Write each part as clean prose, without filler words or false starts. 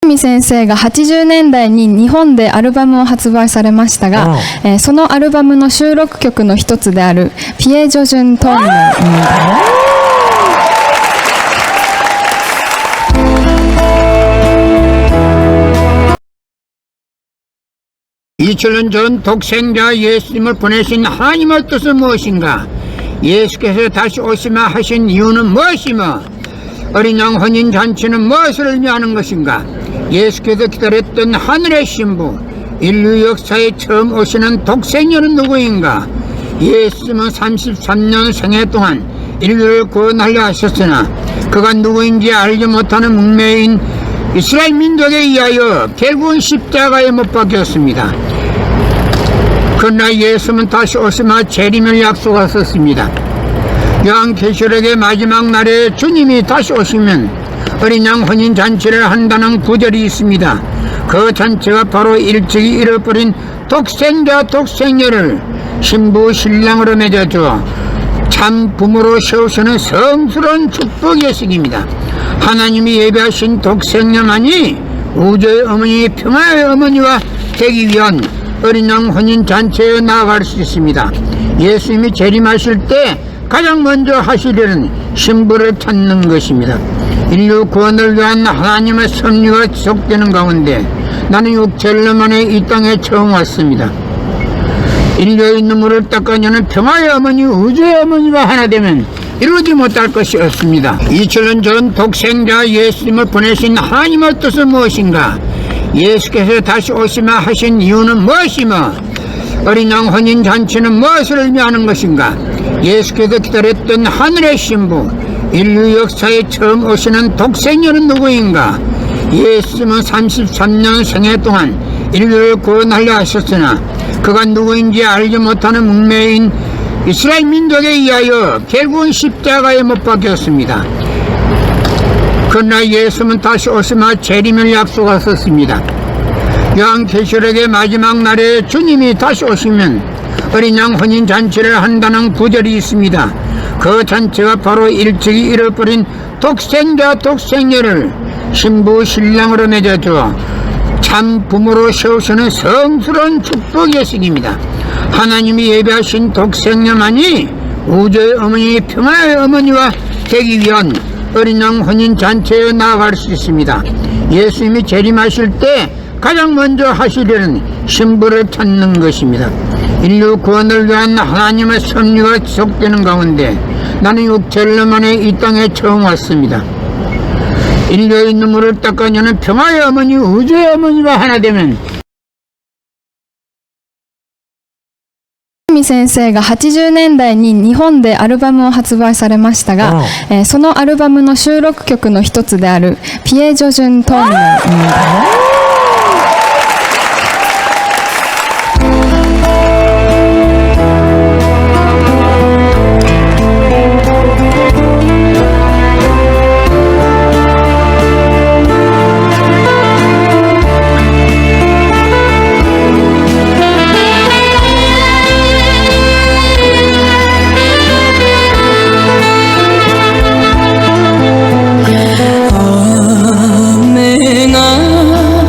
見先生が80年代に日本でアルバムを発売されましたが、そのアルバムの収録曲の一つであるピエジョジュントンネル(2000년) 전 독생자 예수님을 보내신 하나님의 뜻은 무엇인가? 예수께서 다시 오시마 하신 이유는 무엇이며 어린 양 혼인잔치는 무엇을 의미하는 것인가? 예수께서 기다렸던 하늘의 신부, 인류 역사에 처음 오시는 독생녀는 누구인가? 예수님은 33년 생애 동안 인류를 구원하려 하셨으나 그가 누구인지 알지 못하는 문명인 이스라엘 민족에 의하여 결국은 십자가에 못 박혔습니다. 그러나 예수는 다시 오시마 재림을 약속하셨습니다. 요한계시록의 마지막 날에 주님이 다시 오시면 어린 양 혼인잔치를 한다는 구절이 있습니다. 그 잔치가 바로 일찍이 잃어버린 독생자 독생녀를 신부 신랑으로 맺어주어 참 부모로 세우시는 성스러운 축복의 예식입니다. 하나님이 예배하신 독생녀만이 우주의 어머니 평화의 어머니와 되기 위한 어린 양 혼인잔치에 나아갈 수 있습니다. 예수님이 재림하실 때 가장 먼저 하시려는 신부를 찾는 것입니다. 인류 구원을 위한 하나님의 섭리가 지속되는 가운데 나는 6천년 만에 이 땅에 처음 왔습니다. 인류의 눈물을 닦아내는 평화의 어머니 우주의 어머니가 하나 되면 이루지 못할 것이 없습니다. 2000년 전 독생자 예수님을 보내신 하나님의 뜻은 무엇인가? 예수께서 다시 오시마 하신 이유는 무엇이며 어린 양 혼인잔치는 무엇을 의미하는 것인가? 예수께서 기다렸던 하늘의 신부, 인류 역사에 처음 오시는 독생녀는 누구인가? 예수님은 33년 생애 동안 인류를 구원하려 하셨으나 그가 누구인지 알지 못하는 문명인 이스라엘 민족에 의하여 결국은 십자가에 못 박혔습니다. 그러나 예수는 다시 오시마 재림을 약속하셨습니다. 요한계시록의 마지막 날에 주님이 다시 오시면 어린 양 혼인잔치를 한다는 구절이 있습니다. 그 잔치가 바로 일찍이 잃어버린 독생자 독생녀를 신부 신랑으로 맺어주어 참 부모로 세우시는 성스러운 축복의 예식입니다. 하나님이 예배하신 독생녀만이 우주의 어머니 평화의 어머니와 되기 위한 어린 양 혼인잔치에 나아갈 수 있습니다. 예수님이 재림하실 때 가장 먼저 하시려는 신부를 찾는 것입니다. 인류 구원을 위한 하나님의 섭리가 지속되는 가운데 나는 6천년 만에 이 땅에 처음 왔습니다. 인류의 눈물을 닦아내는 평화의 어머니 우주의 어머니가 하나 되면 先生が80年代に日本でアルバムを発売されましたが、そのアルバムの収録曲の一つであるピエジョジュントンネル雨が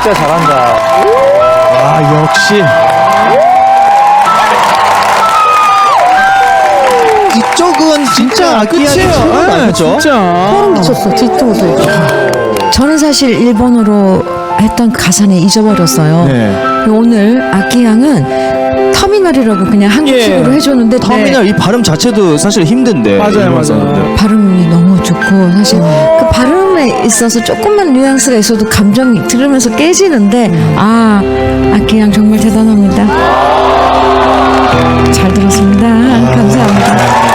진짜 잘한다. 와, 역시. 뒤쪽은 진짜 끝이에요. 그렇죠? 소름 끼쳤어. 뒤통수. 저는 사실 일본어로 했던 가사는 잊어버렸어요. 네. 오늘 악기양은 터미널이라고 그냥 한국식으로 해줬는데 터미널 이 발음 자체도 사실 힘든데. 맞아요. 발음이 너무 좋고 사실 그 발음에 있어서 조금만 뉘앙스가 있어도 감정이 들으면서 깨지는데 악기양 정말 대단합니다. 잘 들었습니다. 감사합니다.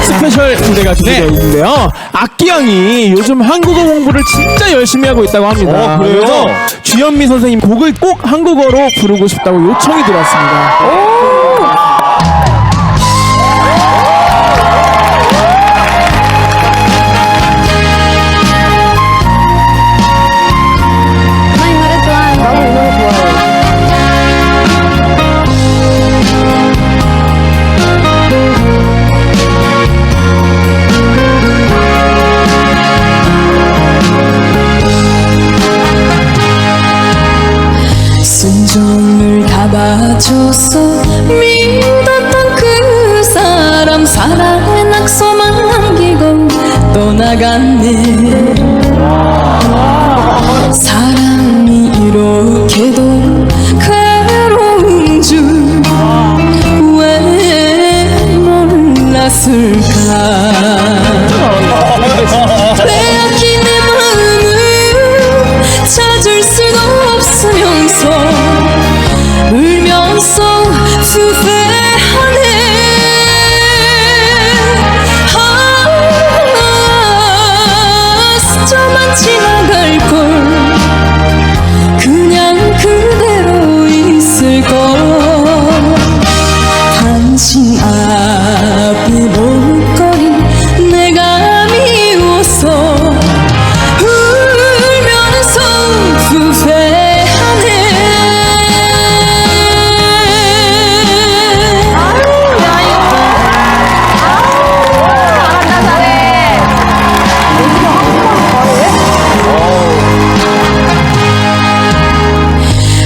스페셜 무대가 준비되어 있는데요. 악기양이 요즘 한국어 공부를 진짜 열심히 하고 있다고 합니다. 그래요? 그래서 주현미 선생님 곡을 꼭 한국어로 부르고 싶다고 요청이 들어왔습니다. 순종을 다 바쳤어 믿었던 그 사람 사랑의 낙서만 남기고 떠나갔네. 사랑이 이렇게도 괴로운 줄 왜 몰랐을까. 빼앗긴 내 마음을 찾을 수가 없으면서 울면서 후회하네. 스쳐만 지나갈걸. 그냥 그대로 있을걸. 당신 앞에 볼거리 내가 미워서 울면서 후회하네.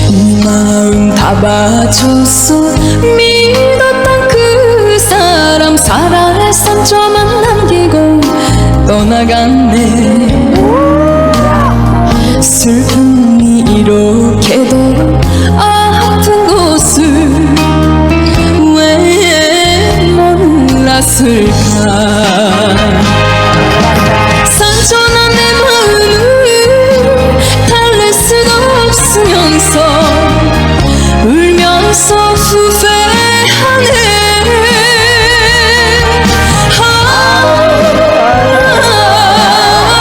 이 마음 다 바쳤어 믿었던 그 사람 사랑의 상처만 남기고 떠나갔네. 슬픔이 이렇게도 아픈 것을 왜 몰랐을까. 상처난 내 마음을 달랠 수가 없으면서 울면서 후회하네.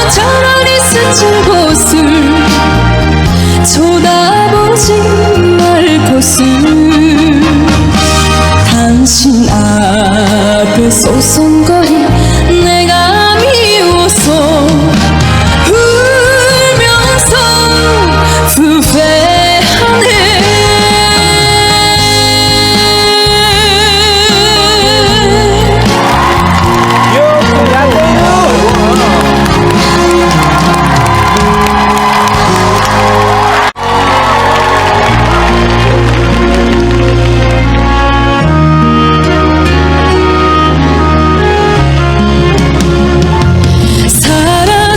차라리 스친 곳을 쳐다보지 말 것을. 당신 앞에 소송거리 내가 미워서 울면서 후회하네.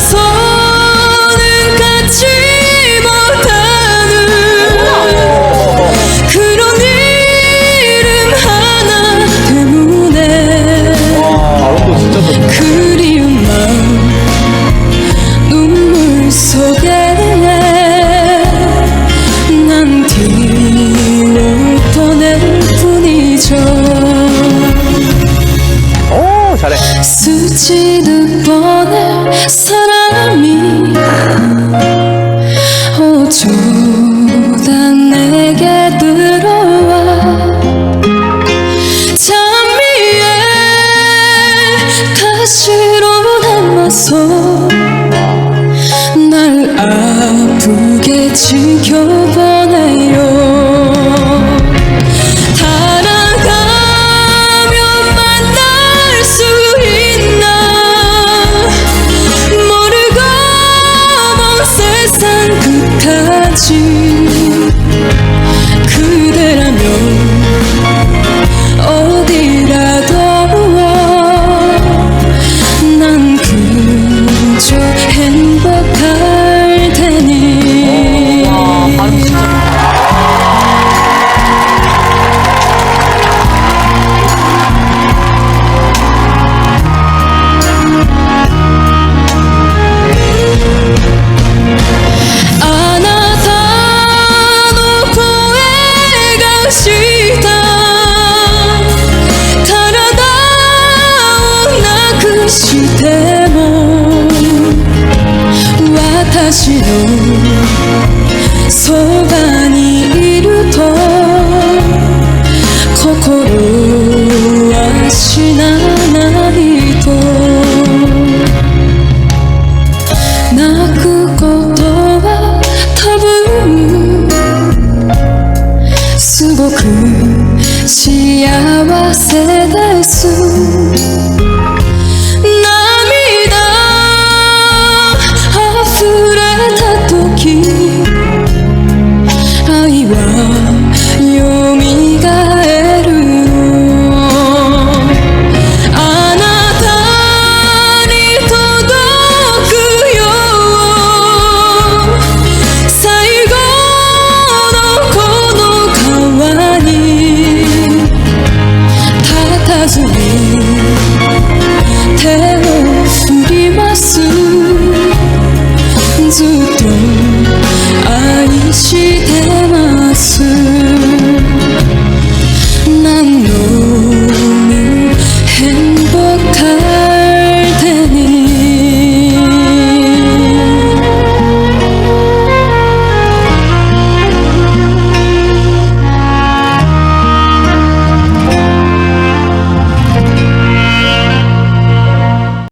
살아서는 갖지 못하는 그런 이름 하나 때문에 그리운 마음 눈물 속에 난 뒤를 떠낼 뿐이죠. 오, 잘해. 스치듯 뻔할 사람이 어쩌다 내게 들어와 장미에 가시로 담아서 날 아프게 지켜